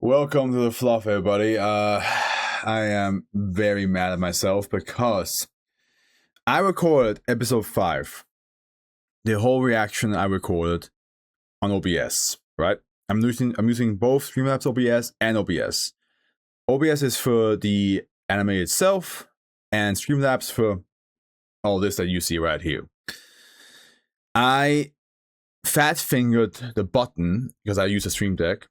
Welcome to the Fluff, everybody. I am very mad at myself because I recorded episode 5. The whole reaction I recorded on OBS, right? I'm using both Streamlabs OBS and OBS. OBS is for the anime itself, and Streamlabs for all this that you see right here. I fat fingered the button because I use a Stream Deck,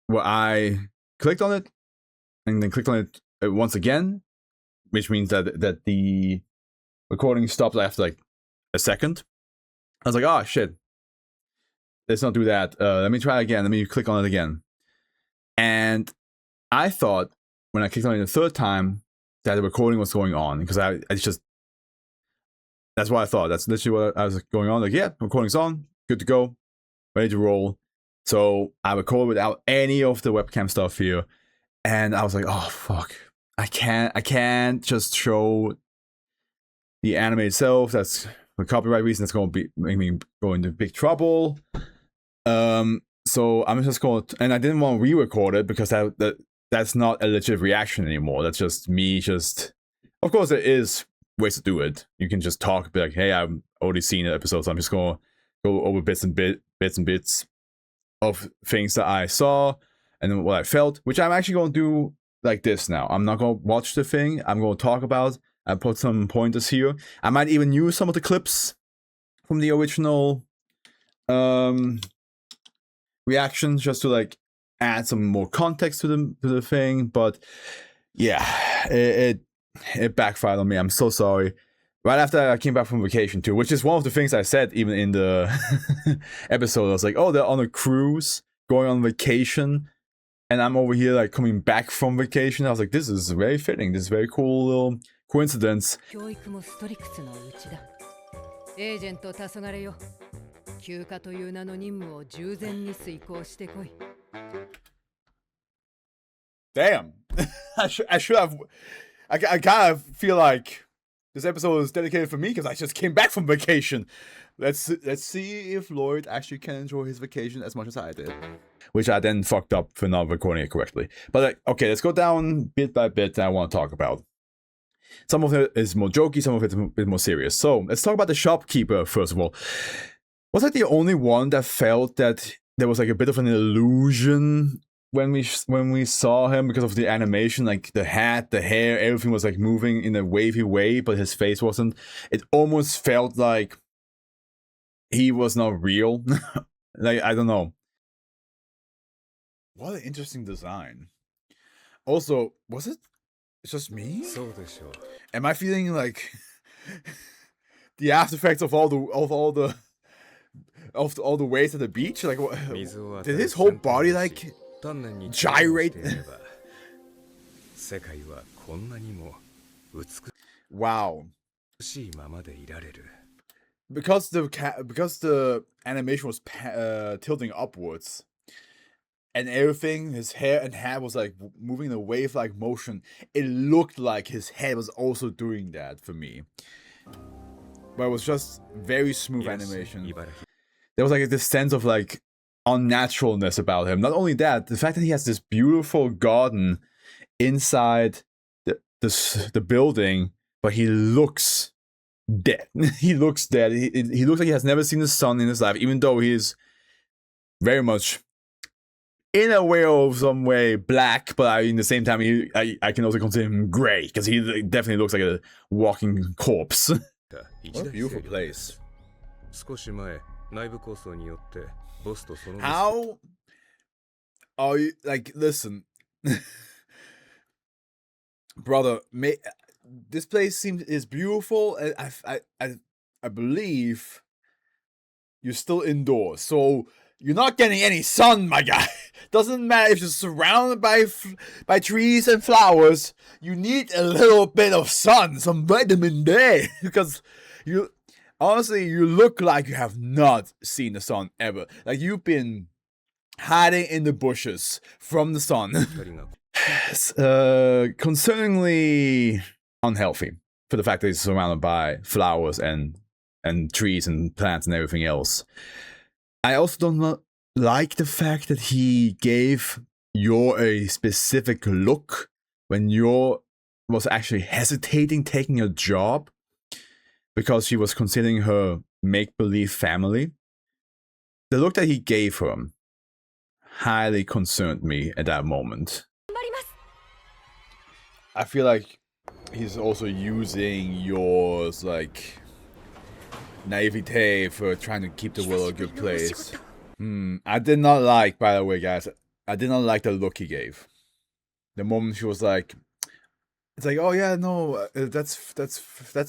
where I clicked on it and then clicked on it once again, which means that the recording stopped after like a second. I was like, oh shit, let's not do that. Let me try again. Let me click on it again. And I thought when I clicked on it the third time that the recording was going on, because that's what I thought. That's literally what I was going on. Like, yeah, recording's on, good to go, ready to roll. So I recorded without any of the webcam stuff here, and I was like, "Oh fuck, I can't just show the anime itself. That's for copyright reasons. That's going to make me go into big trouble." So I'm just going to, and I didn't want to re-record it because that's not a legit reaction anymore. That's just me. Of course, there is ways to do it. You can just talk, be like, "Hey, I've already seen the episode, so I'm just going to go over bits and bits of things that I saw and what I felt," which I'm actually going to do like this now. I'm not going to watch the thing. I'm going to talk about. I put some pointers here. I might even use some of the clips from the original reactions just to like add some more context to the thing. But yeah, it backfired on me. I'm so sorry. Right after I came back from vacation too, which is one of the things I said even in the episode. I was like, oh, they're on a cruise, going on vacation, and I'm over here like coming back from vacation. I was like, this is very fitting. This is a very cool little coincidence. Damn. I should have. I kind of feel like this episode is dedicated for me because I just came back from vacation. Let's see if Lloyd actually can enjoy his vacation as much as I did. Which I then fucked up for not recording it correctly. But okay, let's go down bit by bit that I want to talk about. Some of it is more jokey, some of it is a bit more serious. So let's talk about the shopkeeper first of all. Was I the only one that felt that there was like a bit of an illusion when we saw him because of the animation, like the hat, the hair, everything was like moving in a wavy way, but his face wasn't. It almost felt like he was not real. Like, I don't know. What an interesting design. Also, was it just me? Am I feeling like the after effects of all the waves at the beach? Like, what, did his whole body like gyrate? Wow. Because the animation was tilting upwards, and everything, his hair and hat was like moving in a wave-like motion. It looked like his head was also doing that for me, but it was just very smooth animation. There was like this sense of like unnaturalness about him. Not only that, the fact that he has this beautiful garden inside the building, but he looks dead. He looks dead. He looks like he has never seen the sun in his life, even though he is very much, in a way or some way, black, but in the same time, I can also consider him gray, because he definitely looks like a walking corpse. What a beautiful place. How are you, like, listen, brother, this place is beautiful. I believe you're still indoors, so you're not getting any sun, my guy. Doesn't matter if you're surrounded by trees and flowers. You need a little bit of sun, some vitamin D, because honestly, you look like you have not seen the sun ever. Like, you've been hiding in the bushes from the sun. Concerningly unhealthy for the fact that he's surrounded by flowers and trees and plants and everything else. I also don't like the fact that he gave Yor a specific look when Yor was actually hesitating taking a job because she was considering her make-believe family. The look that he gave her highly concerned me at that moment. I feel like he's also using Yor's like naivete for trying to keep the world a good place. I did not like, by the way, guys, I did not like the look he gave. The moment she was like, it's like, oh yeah, no, that's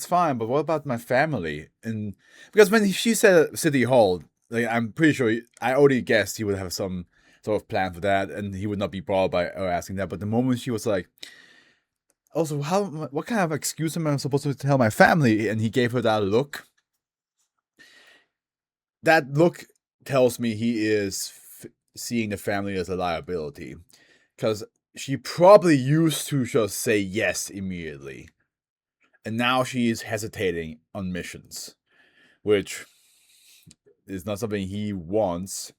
fine, but what about my family? And because when she said City Hall, like, I'm pretty sure I already guessed he would have some sort of plan for that, and he would not be bothered by her asking that. But the moment she was like, also, what kind of excuse am I supposed to tell my family? And he gave her that look. That look tells me he is seeing the family as a liability, because she probably used to just say yes immediately, and now she is hesitating on missions, which is not something he wants.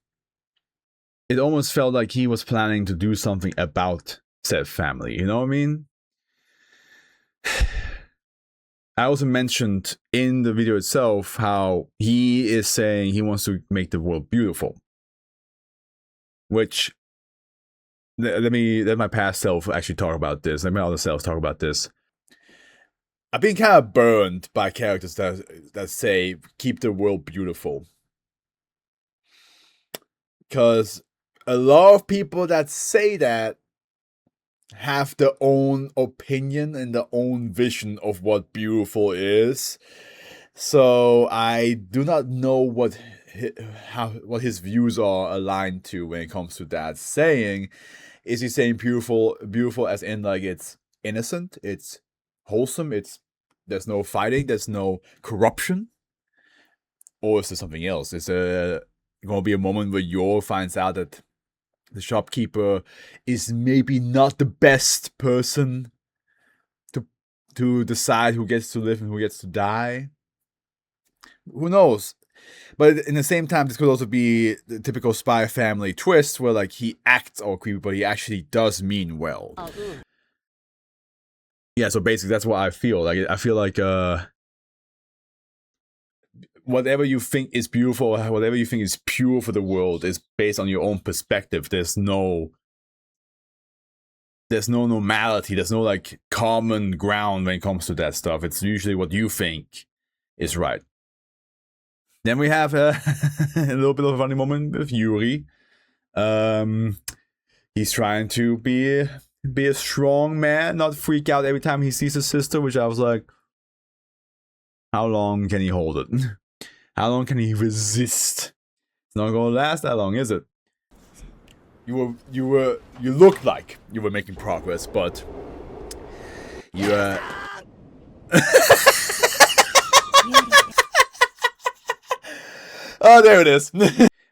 It almost felt like he was planning to do something about said family, you know what I mean? I also mentioned in the video itself how he is saying he wants to make the world beautiful. Which, let my past self actually talk about this. Let my other selves talk about this. I've been kind of burned by characters that say, keep the world beautiful. Because a lot of people that say that have their own opinion and their own vision of what beautiful is. So I do not know what his views are aligned to when it comes to that saying. Is he saying beautiful as in like it's innocent, it's wholesome, there's no fighting, there's no corruption? Or is there something else? Is there going to be a moment where Yor finds out that the shopkeeper is maybe not the best person to decide who gets to live and who gets to die? Who knows? But in the same time, this could also be the typical Spy Family twist where like he acts all creepy, but he actually does mean well. Yeah, so basically that's what I feel. Like I feel like whatever you think is beautiful, whatever you think is pure for the world is based on your own perspective. There's no normality, there's no like common ground when it comes to that stuff. It's usually what you think is right. Then we have a little bit of a funny moment with Yuri. He's trying to be a strong man, not freak out every time he sees his sister, which I was like, how long can he hold it? How long can he resist? It's not gonna last that long, is it? You looked like you were making progress, but you oh, there it is.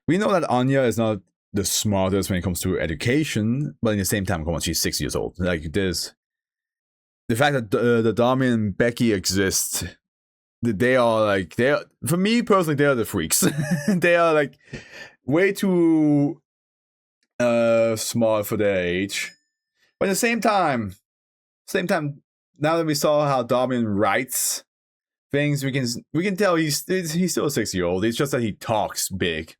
We know that Anya is not the smartest when it comes to education, but at the same time, come on, she's 6 years old. Like this, the fact that the Dami and Becky exist, they are for me personally, they are the freaks. They are like way too smart for their age. But at the same time, now that we saw how Damian writes things, we can tell he's still a 6-year-old. It's just that he talks big.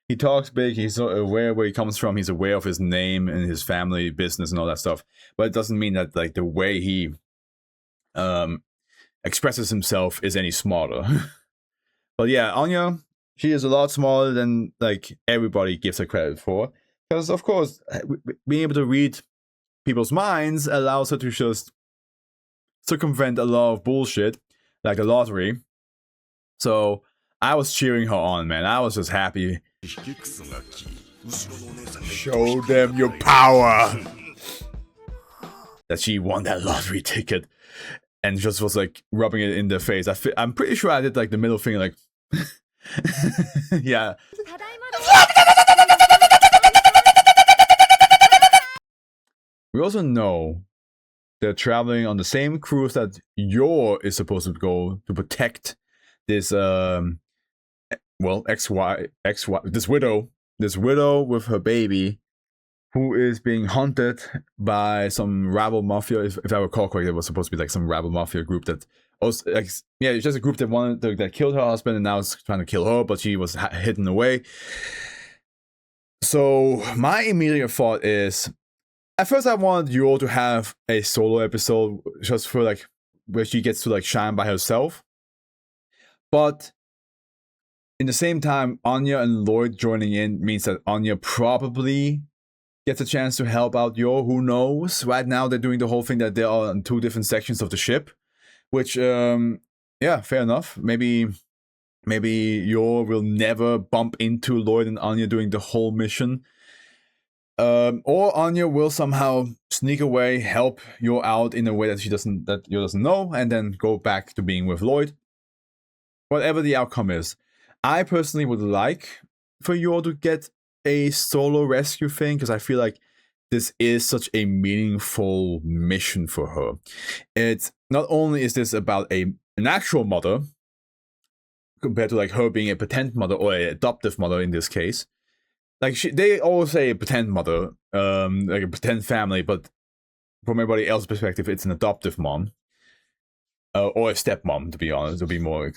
He talks big. He's aware where he comes from. He's aware of his name and his family business and all that stuff. But it doesn't mean that like the way he expresses himself is any smarter. But yeah, Anya, she is a lot smaller than like everybody gives her credit for. Because of course, being able to read people's minds allows her to just circumvent a lot of bullshit, like the lottery. So I was cheering her on, man. I was just happy. Show them your power. That she won that lottery ticket. And just was like rubbing it in their face. I'm pretty sure I did like the middle finger, like, yeah. We also know they're traveling on the same cruise that Yor is supposed to go to protect this this widow with her baby who is being hunted by some rabble mafia. If I recall correctly, it was supposed to be like some rabble mafia group that also, like, yeah, it's just a group that that killed her husband and now is trying to kill her, but she was hidden away. So my immediate thought is, at first I wanted Yor to have a solo episode just for like where she gets to like shine by herself, but in the same time, Anya and Lloyd joining in means that Anya probably gets a chance to help out Yor. Who knows? Right now they're doing the whole thing that they are on two different sections of the ship, which yeah, fair enough. Maybe Yor will never bump into Lloyd and Anya doing the whole mission. Or Anya will somehow sneak away, help Yor out in a way that Yor doesn't know, and then go back to being with Lloyd. Whatever the outcome is, I personally would like for Yor to get a solo rescue thing, because I feel like this is such a meaningful mission for her. It's not only is this about an actual mother, compared to like her being a pretend mother or an adoptive mother in this case. Like they always say a pretend mother, like a pretend family, but from everybody else's perspective, it's an adoptive mom, or a stepmom, to be honest, to be more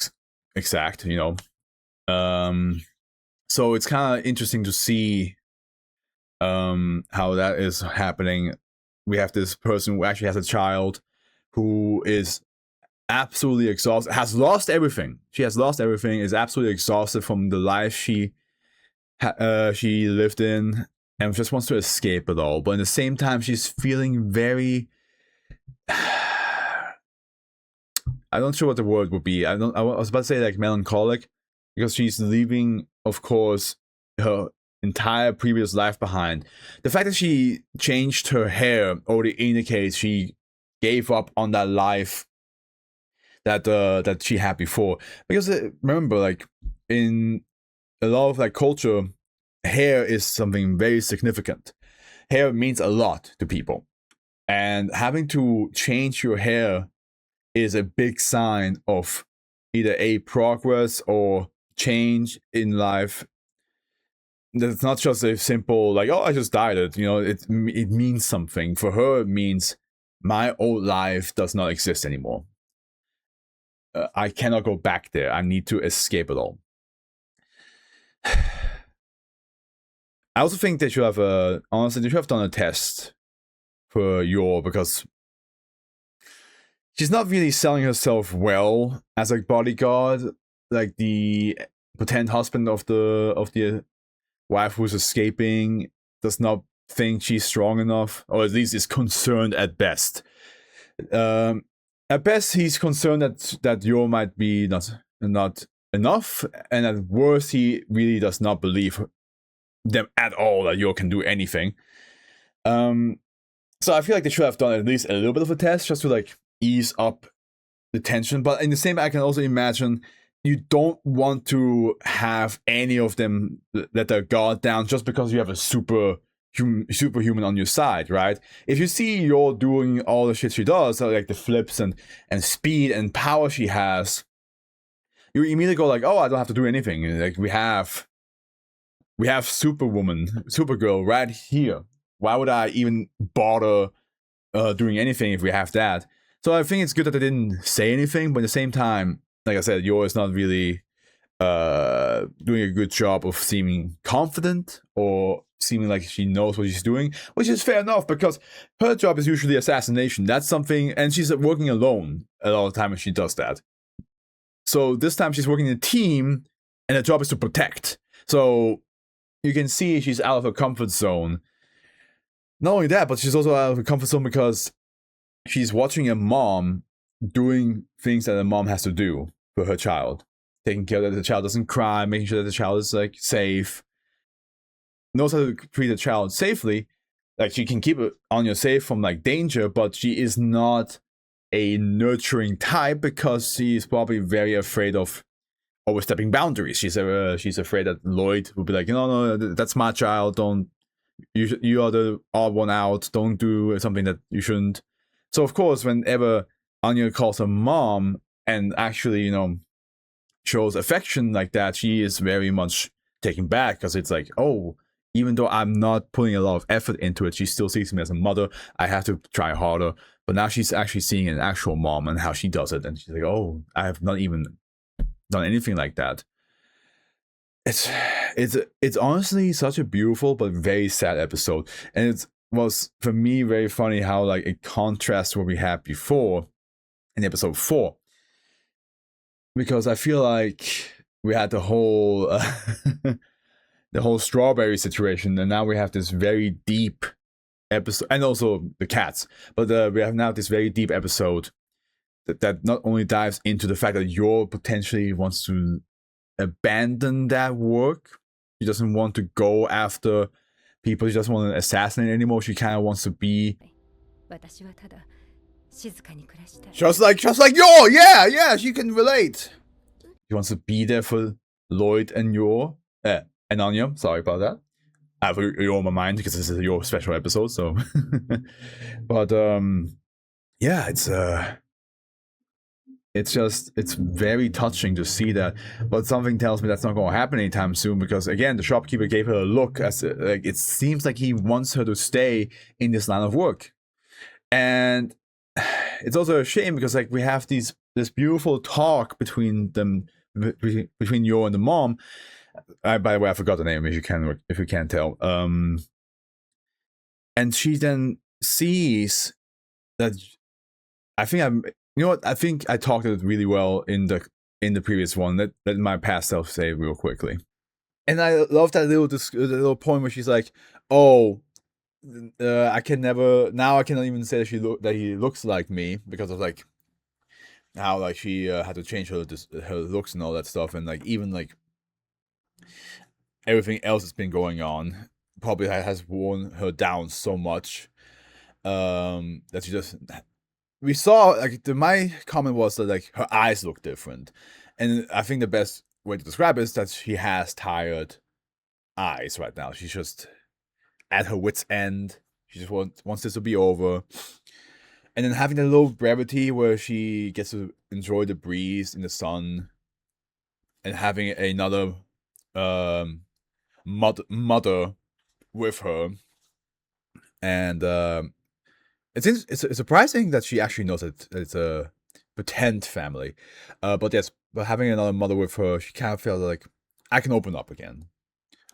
exact, you know. So it's kind of interesting to see how that is happening. We have this person who actually has a child who is absolutely exhausted, has lost everything. She has lost everything, is absolutely exhausted from the life she lived in, and just wants to escape it all. But at the same time, she's feeling very I'm not sure what the word would be. I was about to say like melancholic, because she's leaving, of course, her entire previous life behind. The fact that she changed her hair already indicates she gave up on that life that she had before. Because remember, like in a lot of like culture, hair is something very significant. Hair means a lot to people, and having to change your hair is a big sign of either a progress or change in life. It's not just a simple like, oh, I just dyed it. You know, it means something. For her, it means my old life does not exist anymore. I cannot go back there. I need to escape it all. I also think they should have honestly, they should have done a test for Yor, because she's not really selling herself well as a bodyguard. Like the pretend husband of the wife who's escaping does not think she's strong enough, or at least is concerned at best. At best, he's concerned that Yor might be not enough, and at worst, he really does not believe them at all that Yor can do anything. So I feel like they should have done at least a little bit of a test just to like ease up the tension. But in the same, I can also imagine you don't want to have any of them let their guard down just because you have a superhuman on your side, right? If you see Yor doing all the shit she does, like the flips and speed and power she has, you immediately go like, oh, I don't have to do anything. Like we have Supergirl right here. Why would I even bother doing anything if we have that? So I think it's good that they didn't say anything, but at the same time, like I said, Yor is not really doing a good job of seeming confident or seeming like she knows what she's doing, which is fair enough, because her job is usually assassination. That's something, and she's working alone a lot of the time when she does that. So this time she's working in a team, and her job is to protect. So you can see she's out of her comfort zone. Not only that, but she's also out of her comfort zone because she's watching a mom doing things that a mom has to do for her child. Taking care that the child doesn't cry, making sure that the child is like safe, knows how to treat the child safely. Like she can keep Anya safe from like danger, but she is not a nurturing type because she's probably very afraid of overstepping boundaries. She's afraid that Lloyd will be like, no, that's my child. Don't you are the odd one out. Don't do something that you shouldn't. So of course, whenever Anya calls her mom and actually, shows affection like that, she is very much taken back because it's like, oh, even though I'm not putting a lot of effort into it, she still sees me as a mother. I have to try harder. But now she's actually seeing an actual mom and how she does it, and she's like, "Oh, I have not even done anything like that." It's it's honestly such a beautiful but very sad episode, and it was for me very funny how like it contrasts what we had before in episode 4, because I feel like we had the whole the whole strawberry situation, and now we have this very deep episode, and also the cats. But we have now this very deep episode that not only dives into the fact that Yor potentially wants to abandon that work. She doesn't want to go after people. She doesn't want to assassinate anymore. She kind of wants to be just like Yor. Yeah, she can relate. She wants to be there for Lloyd and Yor. And Anya. Sorry about that. I have Yor on my mind because this is your special episode. So, but yeah, it's very touching to see that, but something tells me that's not going to happen anytime soon, because again, the shopkeeper gave her a look as like it seems like he wants her to stay in this line of work. And it's also a shame because like we have this beautiful talk between them, between Yor and the mom. By the way, I forgot the name if you can't tell. And she then sees that I think I think I talked it really well in the previous one. Let my past self say it real quickly. And I love that little point where she's like, "Oh, I can never now. I cannot even say that he looks like me because of like how like she had to change her looks and all that stuff, and like even like everything else that's been going on probably has worn her down so much that she just." We saw like my comment was that like her eyes look different, and I think the best way to describe it is that she has tired eyes right now. She's just at her wit's end. She just wants this to be over, and then having a little brevity where she gets to enjoy the breeze in the sun, and having another mother with her, and it's surprising that she actually knows that it's a pretend family, but yes, but having another mother with her, she kind of feels like I can open up again.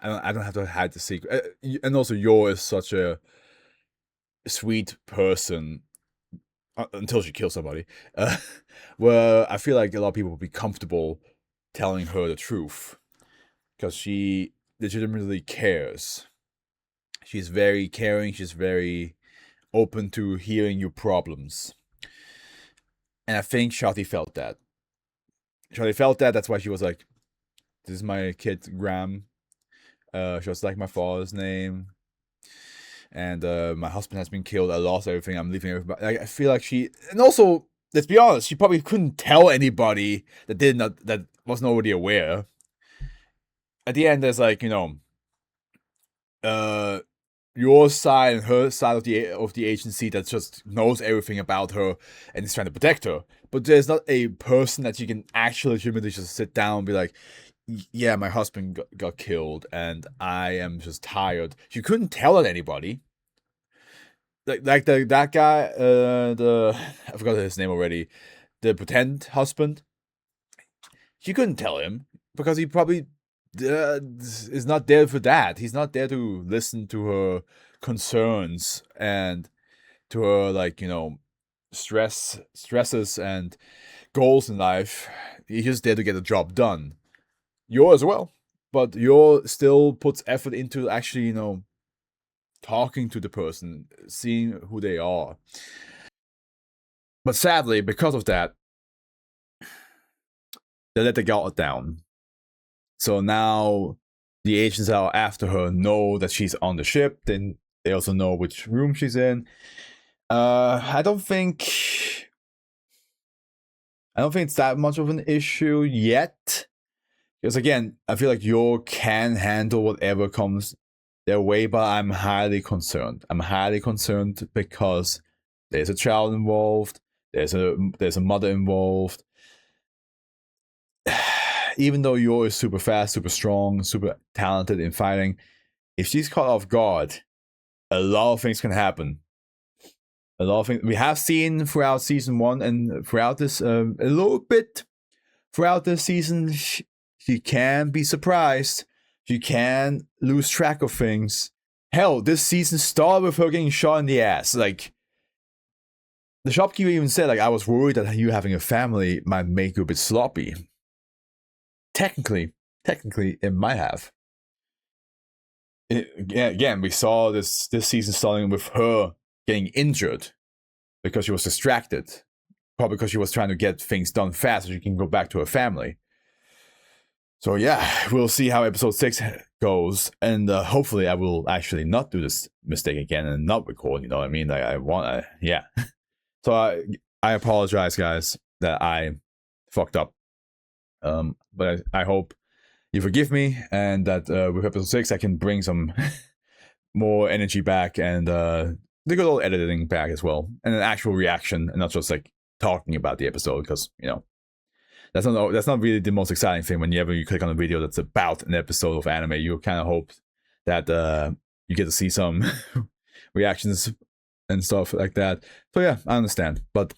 I don't have to hide the secret. And also, Yor is such a sweet person until she kills somebody. Where I feel like a lot of people would be comfortable telling her the truth because she legitimately cares. She's very caring. She's very open to hearing your problems. And I think Shotty felt that. That's why she was like, "This is my kid, Graham. Just like my father's name. And my husband has been killed. I lost everything. I'm leaving everybody." I feel like she... And also, let's be honest, she probably couldn't tell anybody that wasn't already aware. At the end, there's like, your side and her side of the agency that just knows everything about her and is trying to protect her. But there's not a person that you can actually legitimately just sit down and be like, "Yeah, my husband got killed and I am just tired." You couldn't tell it anybody. Like that guy, I forgot his name already. The pretend husband. You couldn't tell him because he probably is not there for that. He's not there to listen to her concerns and to her like stresses and goals in life. He's just there to get the job done. Yor as well, but Yor still puts effort into actually talking to the person, seeing who they are. But sadly, because of that, they let the guard down. So now the agents that are after her know that she's on the ship. Then they also know which room she's in. I don't think it's that much of an issue yet. Because again, I feel like Yor can handle whatever comes their way, but I'm highly concerned. I'm highly concerned because there's a child involved. There's a mother involved. Even though Yor is super fast, super strong, super talented in fighting, if she's caught off guard, a lot of things can happen. A lot of things we have seen throughout season 1 and throughout this a little bit throughout this season. She can be surprised. She can lose track of things. Hell, this season started with her getting shot in the ass. Like, the shopkeeper even said, like, I was worried that you having a family might make you a bit sloppy. Technically, it might have. Again, we saw this season starting with her getting injured because she was distracted. Probably because she was trying to get things done fast so she can go back to her family. So yeah, we'll see how episode 6 goes, and hopefully I will actually not do this mistake again and not record, you know what I mean? Like, yeah. So I apologize, guys, that I fucked up. But I hope you forgive me, and that with episode 6 I can bring some more energy back, and the good old editing back as well, and an actual reaction, and not just like talking about the episode, because, you know, that's not really the most exciting thing. Whenever you click on a video that's about an episode of anime, you kind of hope that you get to see some reactions and stuff like that. So yeah, I understand, but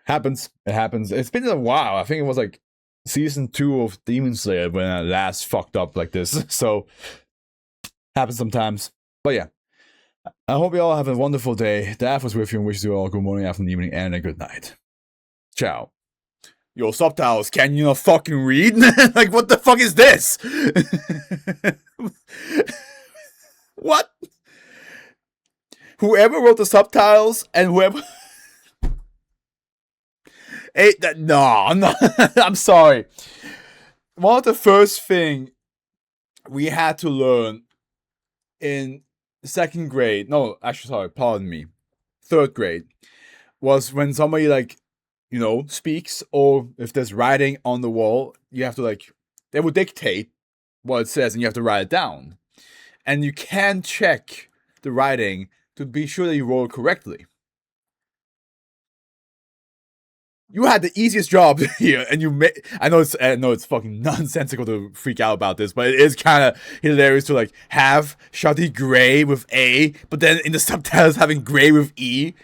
happens. It happens. It's been a while. I think it was like season 2 of Demon Slayer when I last fucked up like this. So happens sometimes. But yeah, I hope you all have a wonderful day. The Afro was with you and wishes you all a good morning, afternoon, evening, and a good night. Ciao. Yo, subtitles, can you not fucking read? Like, what the fuck is this? What? Whoever wrote the subtitles and whoever... Hey, no, I'm sorry. One of the first thing we had to learn in 2nd grade, no, actually, sorry, pardon me, 3rd grade, was when somebody, like, you know, speaks, or if there's writing on the wall, you have to, like, they will dictate what it says and you have to write it down. And you can check the writing to be sure that you wrote it correctly. You had the easiest job here, and I know it's fucking nonsensical to freak out about this, but it is kind of hilarious to, like, have Shadi Gray with A, but then in the subtitles having Gray with E.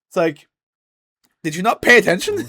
It's like, did you not pay attention?